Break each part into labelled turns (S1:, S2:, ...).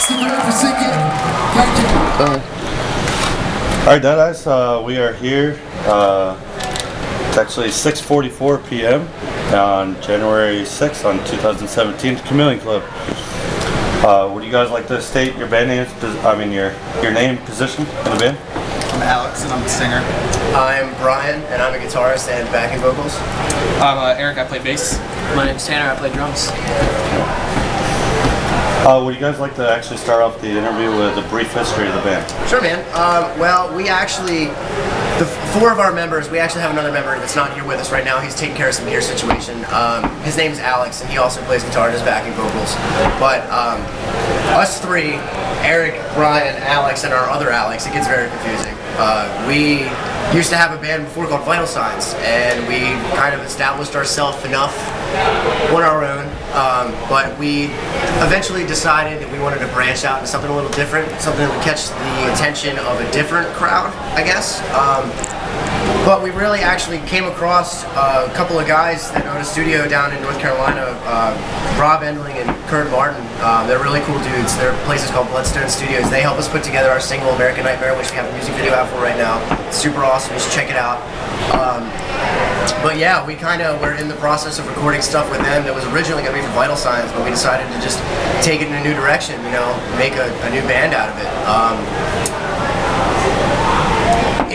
S1: Stick around for singing. Thank you.
S2: All right, Deadeyes, we are here. It's actually 6:44 p.m. on January 6th on 2017 Chameleon Club. Would you guys like to state your band name, your name, position in the band?
S3: I'm Alex and I'm the singer.
S4: I'm Brian and I'm a guitarist and backing vocals.
S5: I'm Eric, I play bass.
S6: My name's Tanner, I play drums.
S2: Would you guys like to actually start off the interview with a brief history of the band?
S4: Sure, man. Well, we actually, the four of our members, we actually have another member that's not here with us right now. He's taking care of some gear situation. His name's Alex, and he also plays guitar and does backing vocals. But us three, Eric, Brian, Alex, and our other Alex, it gets very confusing. We used to have a band before called Vital Signs, and we kind of established ourselves enough on our own, but we eventually decided that we wanted to branch out into something a little different, something that would catch the attention of a different crowd, I guess. But we really actually came across a couple of guys that own a studio down in North Carolina, Rob Endling and Kurt Martin. They're really cool dudes. Their place is called Bloodstone Studios. They help us put together our single American Nightmare, which we have a music video out for right now. It's super awesome. You should check it out. But yeah, we kind of were in the process of recording stuff with them that was originally going to be for Vital Signs, but we decided to just take it in a new direction, you know, make a new band out of it.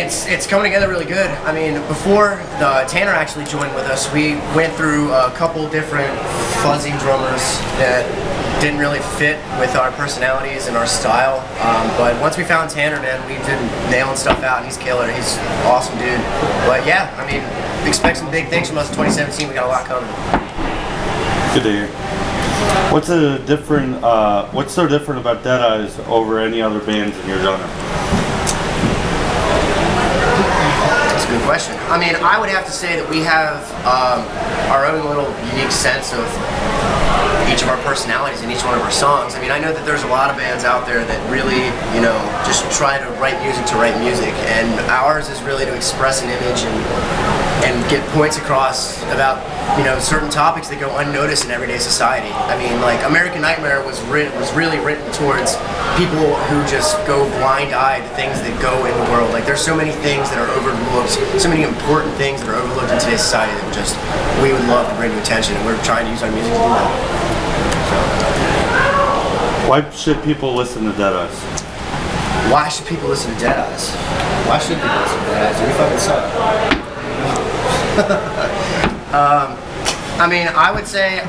S4: It's coming together really good. I mean, before Tanner actually joined with us, we went through a couple different fuzzy drummers that didn't really fit with our personalities and our style. But once we found Tanner, man, we've been nailing stuff out. He's killer. He's an awesome dude. But yeah, I mean, expect some big things from us in 2017. We got a lot coming.
S2: Good to hear. What's so different about Deadeyes over any other bands in your genre?
S4: Good question. I mean, I would have to say that we have our own little unique sense of each of our personalities in each one of our songs. I mean, I know that there's a lot of bands out there that really, you know, just try to write music, and ours is really to express an image and get points across about, you know, certain topics that go unnoticed in everyday society. I mean, like American Nightmare was really written towards people who just go blind-eyed to things that go in the world. Like, there's so many things that are overlooked, so many important things that are overlooked in today's society that we would love to bring to attention, and we're trying to use our music to do that.
S2: Why should people listen to Deadeyes?
S4: Why should people listen to Deadeyes? Why should people listen to Deadeyes? We fucking suck. I mean, I would say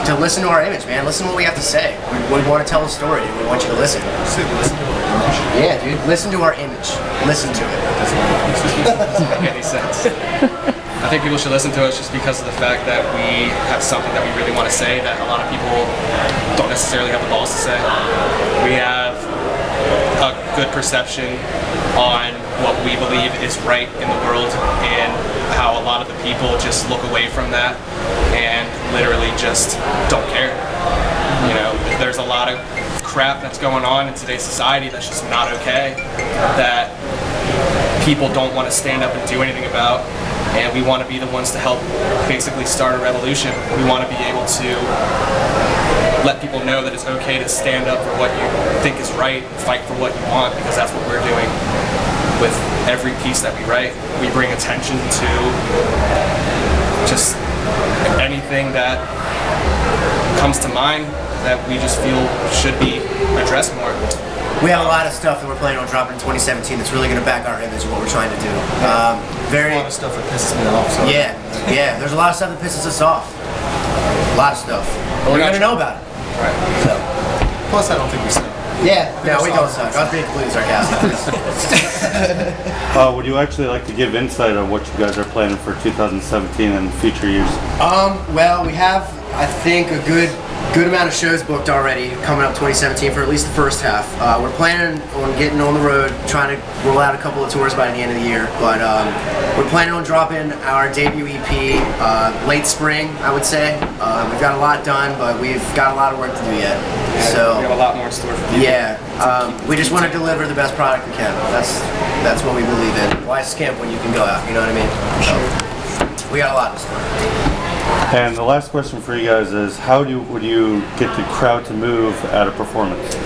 S4: to listen to our image, man. Listen to what we have to say. We want to tell a story. We want you to listen.
S3: Listen to our image.
S4: Yeah, dude. Listen to our image. Listen to it.
S5: Doesn't make any sense. I think people should listen to us just because of the fact that we have something that we really want to say that a lot of people don't necessarily have the balls to say. We have a good perception on what we believe is right in the world and how a lot of the people just look away from that and literally just don't care. You know, there's a lot of crap that's going on in today's society that's just not okay, that people don't want to stand up and do anything about, and we want to be the ones to help basically start a revolution. We want to be able to let people know that it's okay to stand up for what you think is right, fight for what you want, because that's what we're doing with every piece that we write. We bring attention to just anything that comes to mind that we just feel should be addressed more.
S4: We have a lot of stuff that we're planning on dropping in 2017 that's really going to back our image of what we're trying to do.
S3: A lot of stuff that pisses me off. So.
S4: Yeah. There's a lot of stuff that pisses us off. A lot of stuff. But we're going to know about it.
S3: Right.
S4: So.
S3: Plus, I don't think we suck.
S4: Yeah. No, we don't suck. I was being completely sarcastic.
S2: Would you actually like to give insight on what you guys are planning for 2017 and future years?
S4: Well, we have, I think, a good amount of shows booked already coming up 2017 for at least the first half. We're planning on getting on the road, trying to roll out a couple of tours by the end of the year, but we're planning on dropping our debut EP late spring, I would say. We've got a lot done, but we've got a lot of work to do yet. So
S5: we have a lot more in store for you.
S4: yeah, we just want to deliver the best product we can. That's what we believe in. Why skimp when you can go out? You know what I mean? So, we got a lot in store.
S2: And the last question for you guys is, would you get the crowd to move at a performance?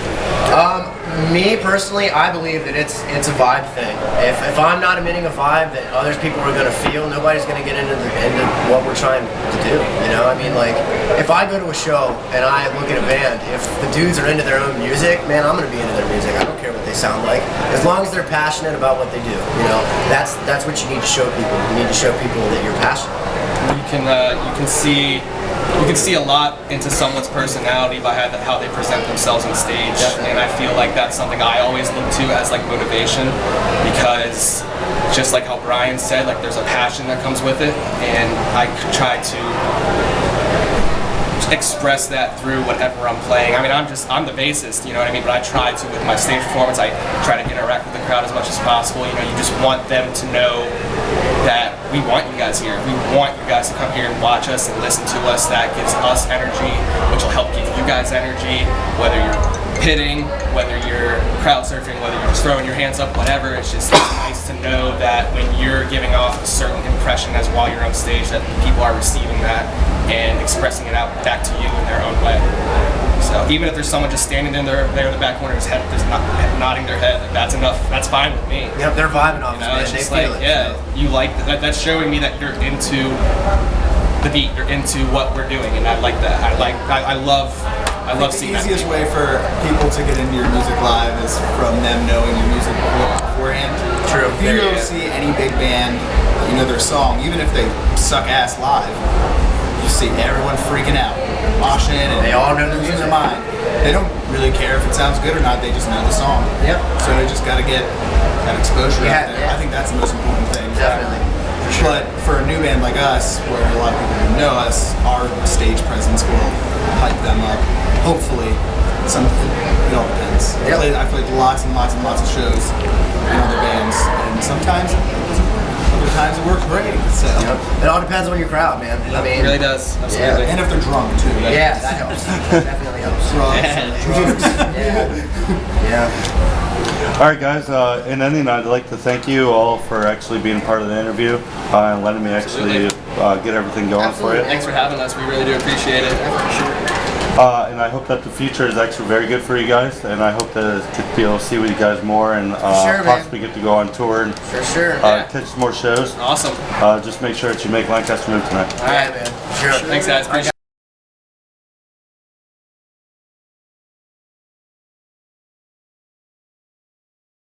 S4: Me personally, I believe that it's a vibe thing. If I'm not emitting a vibe that other people are gonna feel, nobody's gonna get into what we're trying to do. You know, I mean, like if I go to a show and I look at a band, if the dudes are into their own music, man, I'm gonna be into their music. I don't care what they sound like, as long as they're passionate about what they do. You know, that's what you need to show people. You need to show people that you're passionate.
S5: You can see a lot into someone's personality by how they present themselves on stage.
S4: Definitely.
S5: And I feel like that's something I always look to as like motivation, because just like how Brian said, like there's a passion that comes with it, and I try to express that through whatever I'm playing. I mean, I'm the bassist, you know what I mean? But I try to, with my stage performance, I try to interact with the crowd as much as possible. You know, you just want them to know that we want you guys here. We want you guys to come here and watch us and listen to us. That gives us energy, which will help give you guys energy, whether you're pitting, whether you're crowd surfing, whether you're just throwing your hands up, whatever. It's nice to know that when you're giving off a certain impression as while you're on stage, that people are receiving that and expressing it out back to you in their own way. So even if there's someone just standing in there in the back corner, his head just nodding their head, that's enough. That's fine with me.
S4: Yep, they're vibing off
S5: You
S4: us,
S5: know,
S4: man.
S5: it's
S4: They
S5: just
S4: feel
S5: like,
S4: it.
S5: yeah, you like that. That's showing me that you're into the beat. You're into what we're doing, and I like that. I love seeing
S3: The
S5: that.
S3: easiest way for people to get into your music live is from them knowing your music beforehand.
S4: True.
S3: If you
S4: There
S3: go
S4: you go.
S3: see any big band, you know their song, even if they suck ass live, you see everyone freaking out, moshing, and
S4: They all know the
S3: losing
S4: music.
S3: their mind. They don't really care if it sounds good or not. They just know the song.
S4: Yep.
S3: So they just got to get that exposure
S4: Yeah,
S3: out there.
S4: yeah.
S3: I think that's the most important thing.
S4: Definitely. For sure.
S3: But for a new band like us, where a lot of people don't know us, our stage presence will hype them up. Hopefully, it all depends.
S4: Yep.
S3: I played lots and lots and lots of shows in other bands, and sometimes it doesn't work. Other times it works great. So,
S4: It all depends on your crowd, man. I
S5: It
S4: mean,
S5: really does. Absolutely.
S3: and if they're drunk too.
S4: yeah, that helps. That definitely helps.
S3: Drugs.
S4: Yeah.
S2: All right, guys. In ending, I'd like to thank you all for actually being part of the interview and letting me actually get everything going for you.
S5: Thanks for having us. We really do appreciate it.
S2: And I hope that the future is actually very good for you guys, and I hope to be able to see with you guys more and
S4: sure, man.
S2: possibly get to go on tour and
S4: For sure.
S2: catch some more shows.
S5: Awesome.
S2: Just make sure that you make Lancaster move tonight.
S5: All right,
S4: man. Sure.
S5: Thanks, guys. Appreciate it.